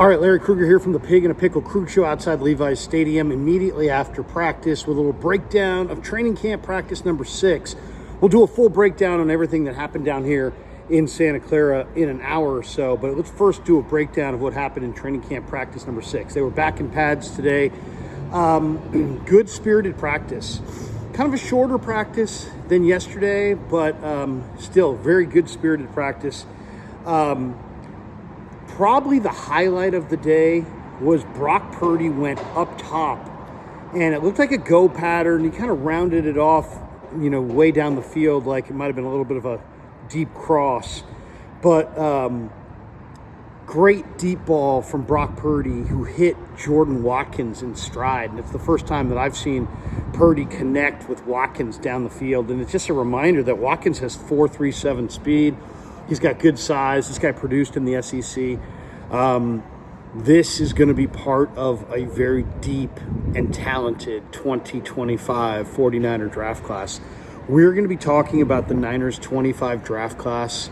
All right, Larry Krueger here from the Pig and a Pickle Krug Show outside Levi's Stadium immediately after practice with a little breakdown of training camp practice number 6. We'll do a full breakdown on everything that happened down here in Santa Clara in an hour or so, but let's first do a breakdown of what happened in training camp practice number 6. They were back in pads today. Good spirited practice. Kind of a shorter practice than yesterday, but still very good spirited practice. Probably the highlight of the day was Brock Purdy went up top, and it looked like a go pattern. He kind of rounded it off, way down the field, like it might have been a little bit of a deep cross. But great deep ball from Brock Purdy, who hit Jordan Watkins in stride. And it's the first time that I've seen Purdy connect with Watkins down the field. And it's just a reminder that Watkins has 4.37 speed. He's got good size. This guy produced in the SEC. This is going to be part of a very deep and talented 2025 49er draft class. We're going to be talking about the Niners 25 draft class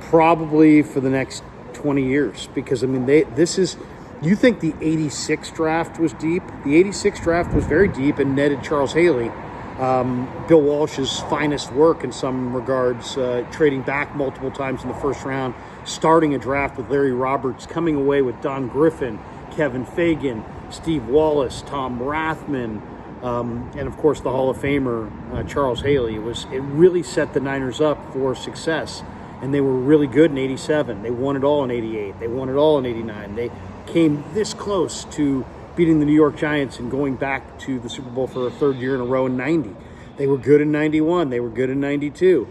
probably for the next 20 years. Because, you think the 86 draft was deep? The 86 draft was very deep and netted Charles Haley, Bill Walsh's finest work in some regards, trading back multiple times in the first round, starting a draft with Larry Roberts, coming away with Don Griffin, Kevin Fagan, Steve Wallace, Tom Rathman, and of course the Hall of Famer Charles Haley. It really set the Niners up for success, and they were really good in 87. They won it all in 88. They won it all in 89. They came this close to beating the New York Giants and going back to the Super Bowl for a third year in a row in 90. They were good in 91. They were good in 92.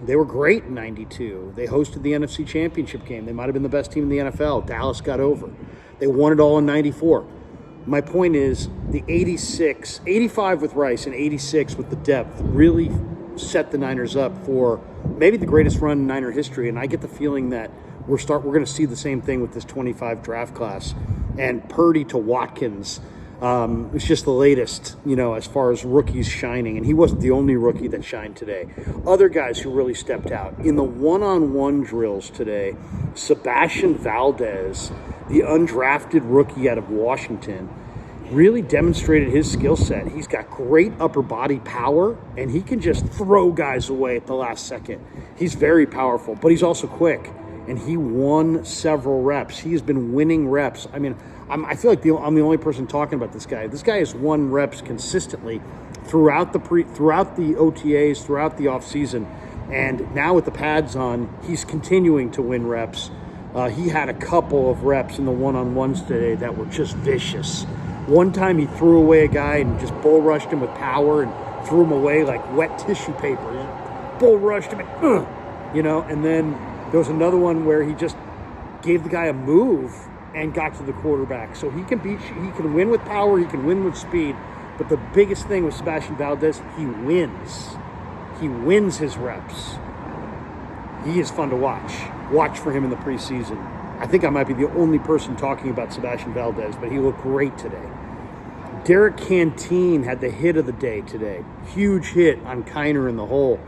They were great in 92. They hosted the NFC Championship game. They might have been the best team in the NFL. Dallas got over. They won it all in 94. My point is the 86, 85 with Rice and 86 with the depth really set the Niners up for maybe the greatest run in Niner history. And I get the feeling that we're going to see the same thing with this 25 draft class. And Purdy to Watkins, it's just the latest, as far as rookies shining. And he wasn't the only rookie that shined today. Other guys who really stepped out. In the one-on-one drills today, Sebastian Valdez, the undrafted rookie out of Washington, really demonstrated his skill set. He's got great upper body power, and he can just throw guys away at the last second. He's very powerful, but he's also quick. And he won several reps. He has been winning reps. I feel like I'm the only person talking about this guy. This guy has won reps consistently throughout the OTAs, throughout the offseason. And now with the pads on, he's continuing to win reps. He had a couple of reps in the one-on-ones today that were just vicious. One time he threw away a guy and just bull rushed him with power and threw him away like wet tissue paper. He bull rushed him and then there was another one where he just gave the guy a move and got to the quarterback. So he can win with power, he can win with speed. But the biggest thing with Sebastian Valdez, he wins. He wins his reps. He is fun to watch. Watch for him in the preseason. I think I might be the only person talking about Sebastian Valdez, but he looked great today. Derek Canteen had the hit of the day today. Huge hit on Kiner in the hole.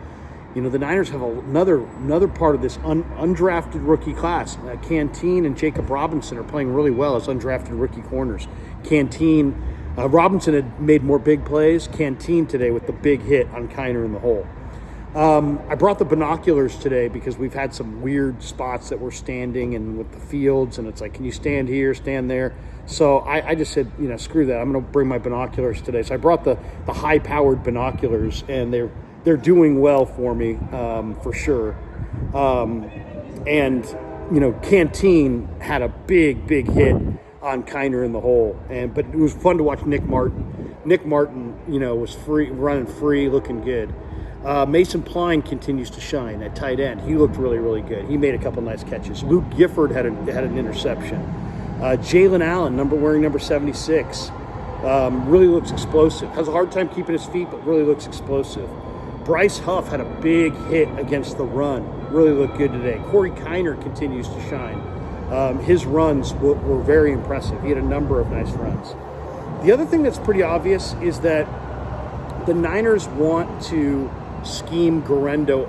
The Niners have another part of this undrafted rookie class. Canteen and Jacob Robinson are playing really well as undrafted rookie corners. Robinson had made more big plays. Canteen today with the big hit on Kiner in the hole. I brought the binoculars today because we've had some weird spots that we're standing and with the fields, and it's like, can you stand here, stand there? So I just said, screw that. I'm going to bring my binoculars today. So I brought the high-powered binoculars, and they're doing well for me, for sure. Canteen had a big hit on Kiner in the hole, but it was fun to watch Nick Martin. Nick Martin, was running free, looking good. Mason Pline continues to shine at tight end. He looked really, really good. He made a couple nice catches. Luke Gifford had an interception. Jalen Allen, wearing number 76, really looks explosive. Has a hard time keeping his feet, but really looks explosive. Bryce Huff had a big hit against the run. Really looked good today. Corey Kiner continues to shine. His runs were very impressive. He had a number of nice runs. The other thing that's pretty obvious is that the Niners want to scheme Guerendo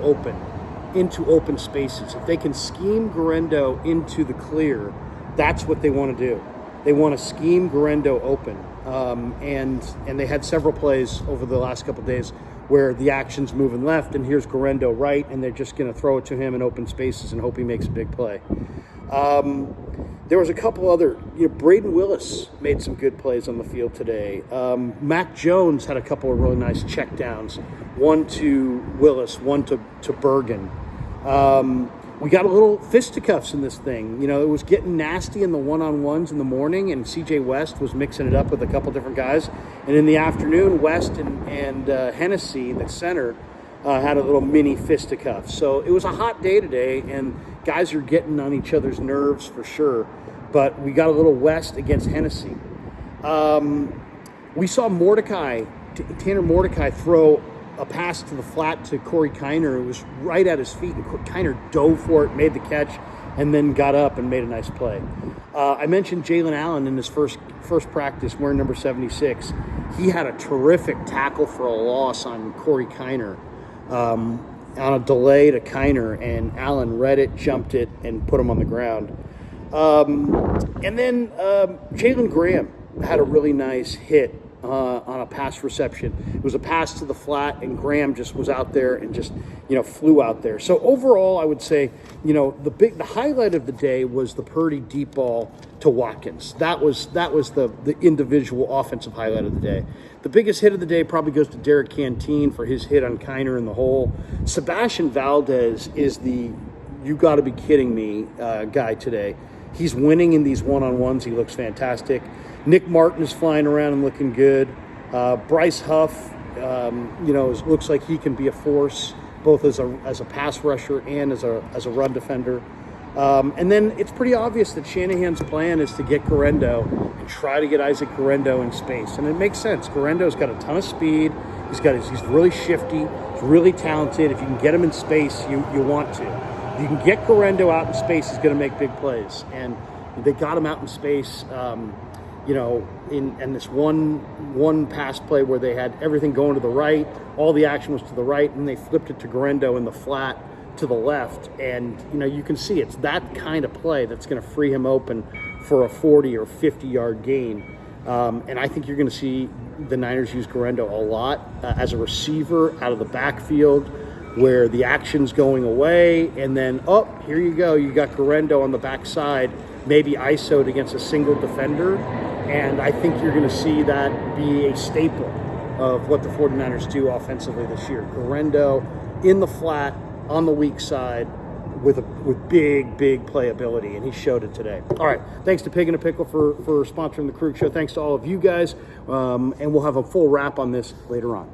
into open spaces. If they can scheme Guerendo into the clear, That's what they want to do. They want to scheme Guerendo open. And they had several plays over the last couple of days where the action's moving left, and here's Guerendo right, and they're just going to throw it to him in open spaces and hope he makes a big play. There was a couple other, Braden Willis made some good plays on the field today. Mac Jones had a couple of really nice checkdowns, one to Willis, one to Bergen. We got a little fisticuffs in this thing. It was getting nasty in the one-on-ones in the morning, and CJ West was mixing it up with a couple different guys. And in the afternoon, West and Hennessy, the center, had a little mini fisticuff. So it was a hot day today, and guys are getting on each other's nerves for sure. But we got a little West against Hennessy. We saw Tanner Mordecai throw a pass to the flat to Corey Kiner. It was right at his feet, and Kiner dove for it, made the catch, and then got up and made a nice play. I mentioned Jalen Allen in his first practice wearing number 76. He had a terrific tackle for a loss on Corey Kiner on a delay to Kiner, and Allen read it, jumped it, and put him on the ground. And then Jalen Graham had a really nice hit on a pass reception. It was a pass to the flat, and Graham just was out there and just flew out there. So overall, I would say the highlight of the day was the Purdy deep ball to Watkins. That was the individual offensive highlight of the day. The biggest hit of the day probably goes to Derek Canteen for his hit on Kiner in the hole. Sebastian Valdez is the you got to be kidding me guy today. He's winning in these one-on-ones. He looks fantastic. Nick Martin is flying around and looking good. Bryce Huff, looks like he can be a force, both as a pass rusher and as a run defender. And then it's pretty obvious that Shanahan's plan is to get Guerendo and try to get Isaac Guerendo in space. And it makes sense. Guerendo's got a ton of speed. He's really shifty. He's really talented. If you can get him in space, you want to. If you can get Guerendo out in space, he's going to make big plays. And they got him out in space, in this one pass play where they had everything going to the right. All the action was to the right, and they flipped it to Guerendo in the flat to the left. And, you can see it's that kind of play that's going to free him open for a 40 or 50-yard gain. And I think you're going to see the Niners use Guerendo a lot as a receiver out of the backfield where the action's going away, and then, here you go. You got Guerendo on the backside, maybe ISO'd against a single defender. And I think you're going to see that be a staple of what the 49ers do offensively this year. Guerendo in the flat, on the weak side, with big playability, and he showed it today. All right, thanks to Pig and a Pickle for sponsoring the Krug Show. Thanks to all of you guys, and we'll have a full wrap on this later on.